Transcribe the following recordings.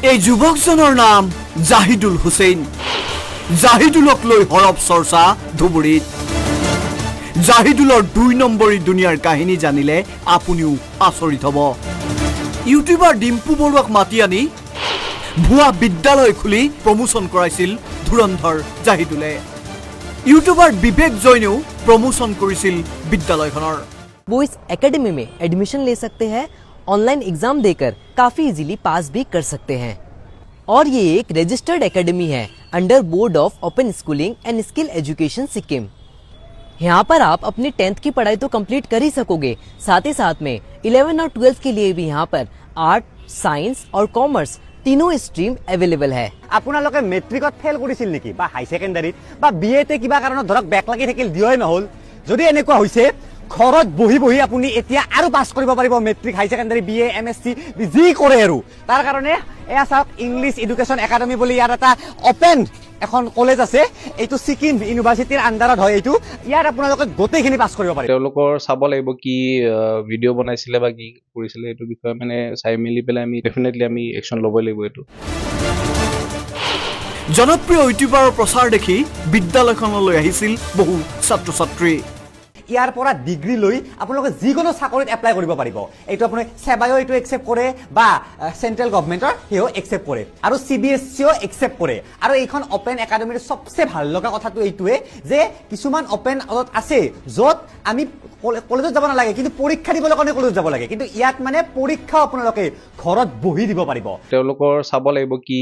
এই যুৱকজনৰ নাম জাহিদুল হুছেইন। জাহিদুলক লৈ হৰপ চৰ্চা ধুবুৰীত। জাহিদুলৰ ২ নম্বৰী দুনিয়াৰ কাহিনী জানিলে আপুনিও আচৰিত হ'ব। ইউটিউবাৰ ডিম্পু বৰুৱাক মাতি আনি ভুৱা বিদ্যালয় খুলি প্ৰমোচন কৰাইছিল ধুৰন্ধৰ জাহিদুলে। ইউটিউবাৰ বিবেক জৈনেও প্ৰমোচন কৰিছিল বিদ্যালয়খনৰ। वो इस एकेडमी में एडमिशन ले सकते हैं, ऑनलाइन एग्जाम देकर काफी इजीली पास भी कर सकते हैं और ये एक रजिस्टर्ड एकेडमी है under board of open schooling and skill education Sikkim. यहाँ पर आप अपनी 10th की पढ़ाई तो कंप्लीट कर ही सकोगे, साथ ही साथ में 11 और 12 के लिए भी यहाँ पर आर्ट, साइंस और कॉमर्स तीनों स्ट्रीम अवेलेबल है। আপোনালোকে মেট্ৰিকত ফেল কৰিছিল নেকি বা হাই সেকেন্ডাৰীত বা বিএতে কিবা কাৰণত ধৰক বেক লাগি থাকিল দিয়ই নহল, যদি এনেকুৱা হৈছে ঘৰত বহি বহি আপুনি এতিয়া আৰু পাছ কৰিব পাৰিব মেট্ৰিক, হাই সেকেন্ডাৰী, বিএ, এমএসসি যি কৰে আৰু। তাৰ কাৰণে এয়া চাওক ইংলিছ এডুকেশ্যন একাডেমি বুলি ইয়াত এটা অপেন এখন কলেজ আছে, এইটো ছিকিম ইউনিভাৰ্চিটিৰ আন্ডাৰত হয়। এইটো ইয়াত আপোনালোকে গোটেইখিনি পাছ কৰিব পাৰিব। তেওঁলোকৰ চাব লাগিব কি ভিডিঅ' বনাইছিলে বা কি কৰিছিলে এইটো বিষয়ে মানে চাই মেলি পেলাই আমি ডেফিনেটলি আমি একশ্যন ল'বই লাগিব। এইটো জনপ্ৰিয় ইউটিউবাৰৰ প্ৰচাৰ দেখি বিদ্যালয়খনলৈ আহিছিল বহু ছাত্ৰ ছাত্ৰী। ইয়াৰ পৰা ডিগ্ৰী লৈ আপোনালোকে যিকোনো চাকৰিত এপ্লাই কৰিব পাৰিব। এইটো আপুনি সেৱায়ো এইটো একচেপ্ট কৰে বা চেন্ট্ৰেল গভৰ্ণমেণ্টৰ সেও একচেপ্ট কৰে আৰু CBSEও একচেপ্ট কৰে। আৰু এইখন অপেন একাডেমীৰ চবচে ভাল লগা কথাটো এইটোৱে যে কিছুমান অপেন আছে য'ত আমি কলেজত যাব নালাগে কিন্তু পৰীক্ষা দিবলৈ কাৰণে কলেজত যাব লাগে, কিন্তু ইয়াত মানে পৰীক্ষাও আপোনালোকে ঘৰত বহি দিব পাৰিব। তেওঁলোকৰ চাব লাগিব কি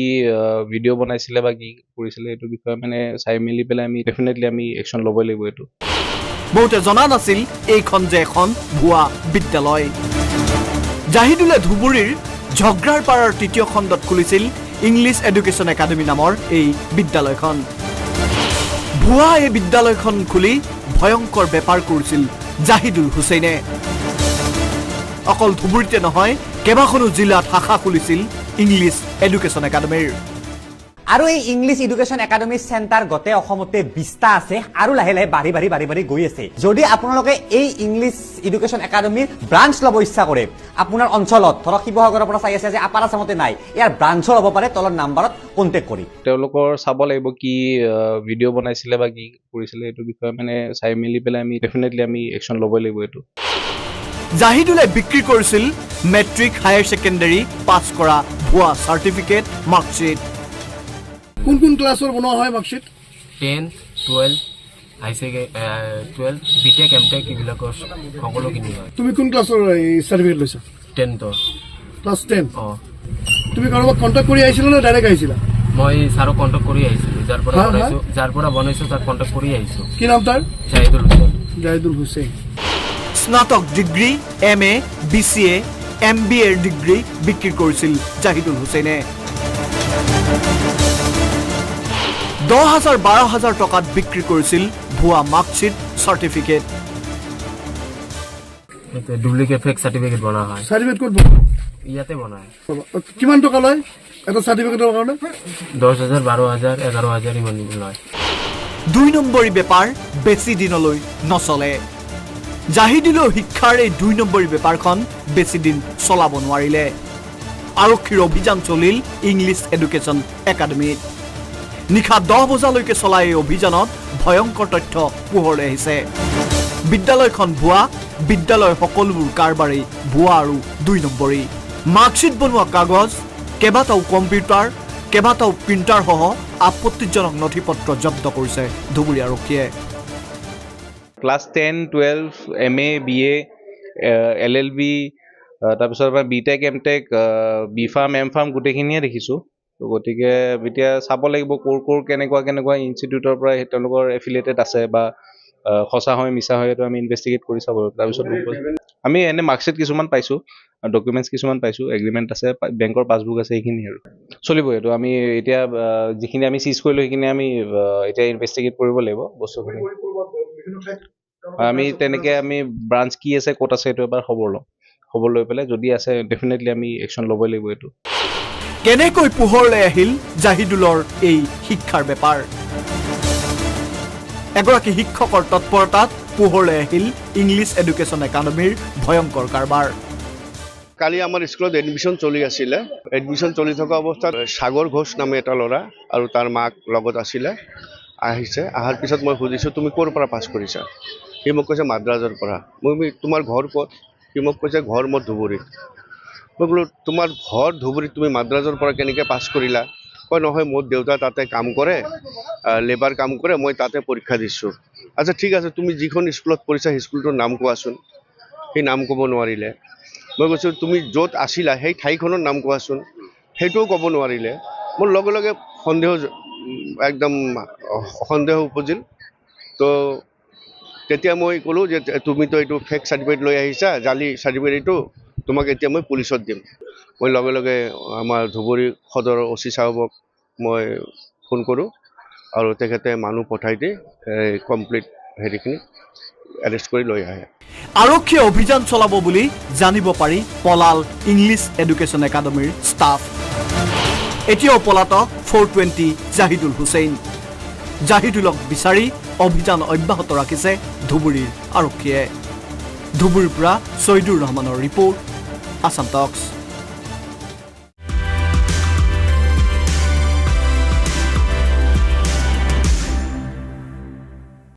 ভিডিঅ' বনাইছিলে বা কি কৰিছিলে এইটো বিষয়ে মানে চাই মেলি পেলাই আমি ডেফিনেটলি আমি একশ্যন ল'বই লাগিব। এইটো বহুতে জনা নাছিল এইখন যে এখন ভুৱা বিদ্যালয়। জাহিদুলে ধুবুৰীৰ ঝগ্ৰাৰ পাৰৰ ৩য় খণ্ডত খুলিছিল ইংলিছ এডুকেশ্যন একাডেমি নামৰ এই বিদ্যালয়খন। ভুৱা এই বিদ্যালয়খন খুলি ভয়ংকৰ বেপাৰ কৰিছিল জাহিদুল হুছেইনে। অকল ধুবুৰীতে নহয়, কেইবাখনো জিলাত শাখা খুলিছিল ইংলিছ এডুকেশ্যন একাডেমিৰ। আৰু এই ইংলিছ এডুকেশ্যন একাডেমি চেণ্টাৰ গোটেই অসমতে 20টা আছে আৰু লাহে লাহে বাঢ়ি গৈ আছে। যদি আপোনালোকে এই ইংলিছ এডুকেশ্যন একাডেমিৰ ব্ৰাঞ্চ ল'ব ইচ্ছা কৰে আপোনাৰ অঞ্চলত, ধৰক শিৱসাগৰৰ পৰা চাই আছে যে আপাৰ আছামতে নাই, ইয়াৰ ব্ৰাঞ্চো ল'ব পাৰে তলৰ নাম্বাৰত কণ্টেক্ট কৰি। তেওঁলোকৰ চাব লাগিব কি ভিডিঅ' বনাইছিলে বা কি কৰিছিলে এইটো বিষয়ে মানে চাই মেলি পেলাই আমি ডেফিনেটলি আমি একশ্যন ল'বই লাগিব। এইটো জাহিদুলে বিক্ৰী কৰিছিল মেট্ৰিক, হায়াৰ ছেকেণ্ডাৰী পাছ কৰা ভুৱা চাৰ্টিফিকেট, মাৰ্কশ্বিট। কোন কোন ক্লাছৰ বনোৱা হয় মাৰ্কশ্বিট? 10, 12, হাই ছেকেণ্ডাৰী, 12, বিটেক, এমটেক এইবিলাকৰ সকলোখিনি হয়। তুমি কোন ক্লাছৰ চাৰ্টিফিকেট লৈছা? 10ৰ ক্লাছ 10। অঁ, তুমি কাৰোবাক কণ্টেক্ট কৰি আহিছিলা নে ডাইৰেক্ট আহিছিলা? মই ছাৰক কণ্টেক্ট কৰি আহিছিলোঁ, যাৰ পৰা বনাইছোঁ তাক কণ্টেক্ট কৰি আহিছোঁ। কি নাম তাৰ? জাহিদুল হুছেইন। জাহিদুল হুছেইন। স্নাতক degree, MA, BCA, MBA degree বিক্ৰী কৰিছিল জাহিদুল হুছেইনে। 10,000-12,000 টকাত বিক্ৰী কৰিছিল ভুৱা marksheet, certificate. Duplicate fake certificate বনোৱা হয়। চাৰ্টিফিকেট ক'ত বনোৱা? ইয়াতে বনায়। কিমান টকা লয় এটা চাৰ্টিফিকেটৰ কাৰণে? 10,000, 12,000, 11,000 ইমান লয়। ২ নম্বৰী বেপাৰ বেছি দিনলৈ নচলে। জাহিদুলৰ শিক্ষাৰ এই ২ নম্বৰী বেপাৰখন বেছি দিন চলাব নোৱাৰিলে। আৰক্ষীৰ অভিযান চলিল ইংলিছ এডুকেশ্যন একাডেমিত। নিশা 10 বজালৈকে চলা এই অভিযানত ভয়ংকৰ তথ্য পোহৰলৈ আহিছে। বিদ্যালয়খন ভুৱা, বিদ্যালয়ৰ সকলোবোৰ কাৰবাৰেই ভুৱা আৰু ২ নম্বৰী। মাৰ্কশ্বিট বনোৱা কাগজ, কেইবাটাও কম্পিউটাৰ, কেইবাটাও প্ৰিণ্টাৰ সহ আপত্তিজনক নথি পত্ৰ জব্দ কৰিছে ধুবুৰী আৰক্ষীয়ে। ক্লাছ 10, 12, MA, BA, LLB, তাৰপিছত আপোনাৰ বিটেক, এমটেক, BFARM, MFARM গোটেইখিনিয়ে দেখিছোঁ। গতিকে এতিয়া চাব লাগিব ক'ৰ কেনেকুৱা ইনষ্টিটিউটৰ পৰা তেওঁলোকৰ এফিলিয়েটেড আছে বা সঁচা হয় মিছা হয়, এইটো আমি ইনভেষ্টিগেট কৰি চাব। তাৰপিছত আমি এনে মাৰ্কশ্বিট কিছুমান পাইছোঁ, ডকুমেণ্টছ কিছুমান পাইছোঁ, এগ্ৰিমেণ্ট আছে, বেংকৰ পাছবুক আছে, এইখিনি আৰু চলিব। এইটো আমি এতিয়া যিখিনি আমি চিজ কৰিলোঁ সেইখিনি আমি এতিয়া ইনভেষ্টিগেট কৰিব লাগিব বস্তুখিনি। আমি তেনেকৈ আমি ব্ৰাঞ্চ কি আছে, ক'ত আছে, এইটো এবাৰ খবৰ লৈ পেলাই যদি আছে ডেফিনেটলি আমি একশ্যন ল'বই লাগিব। এইটো কেনেকৈ পোহৰলৈ আহিল জাহিদুলৰ এই শিক্ষাৰ বেপাৰ? এগৰাকী শিক্ষকৰ তৎপৰতাত পোহৰলৈ আহিল ইংলিছ এডুকেশ্যন একাডেমিৰ ভয়ংকৰ কাৰবাৰ। কালি আমাৰ স্কুলত এডমিশ্যন চলি আছিলে এডমিশ্যন চলি থকা অৱস্থাত সাগৰ ঘোষ নামে এটা ল'ৰা আৰু তাৰ মাক লগত আছিলে আহিছে অহাৰ পিছত মই সুধিছোঁ তুমি ক'ৰ পৰা পাছ কৰিছা সি মোক কৈছে মাদ্ৰাজৰ পৰা মই তোমাৰ ঘৰ ক'ত সি মোক কৈছে ঘৰ মোৰ ধুবুৰীত মই বোলো তোমাৰ ঘৰ ধুবুৰীত তুমি মাদ্ৰাজৰ পৰা কেনেকৈ পাছ কৰিলা কয় নহয় মোৰ দেউতা তাতে কাম কৰে লেবাৰ কাম কৰে মই তাতে পৰীক্ষা দিছোঁ আচ্ছা ঠিক আছে তুমি যিখন স্কুলত পঢ়িছা সেই স্কুলটোৰ নাম কোৱাচোন সেই নাম ক'ব নোৱাৰিলে মই কৈছোঁ তুমি য'ত আছিলা সেই ঠাইখনৰ নাম কোৱাচোন সেইটোও ক'ব নোৱাৰিলে মোৰ লগে লগে একদম সন্দেহ উপজিল তো তেতিয়া মই ক'লোঁ যে তুমিতো এইটো ফেক চাৰ্টিফিকেট লৈ আহিছা জালি চাৰ্টিফিকেট এইটো তোমাক এতিয়া মই পুলিচত দিম মই লগে লগে আমাৰ ধুবুৰী সদৰৰ অচি চাহাবক মই ফোন কৰোঁ আৰু তেখেতে মানুহ পঠাই দি কমপ্লিট হেৰিখিনি এৰেষ্ট কৰি লৈ আহে আৰক্ষীয়ে অভিযান চলাব বুলি জানিব পাৰি পলাল ইংলিছ এডুকেশ্যন একাডেমীৰ ষ্টাফ এতিয়াও পলাতক 420 জাহিদুল হুছেইন জাহিদুলক বিচাৰি অভিযান অব্যাহত ৰাখিছে ধুবুৰীৰ আৰক্ষীয়ে ধুবুৰীৰ পৰা ছয়দুৰ ৰহমানৰ ৰিপৰ্ট আছাম টক্স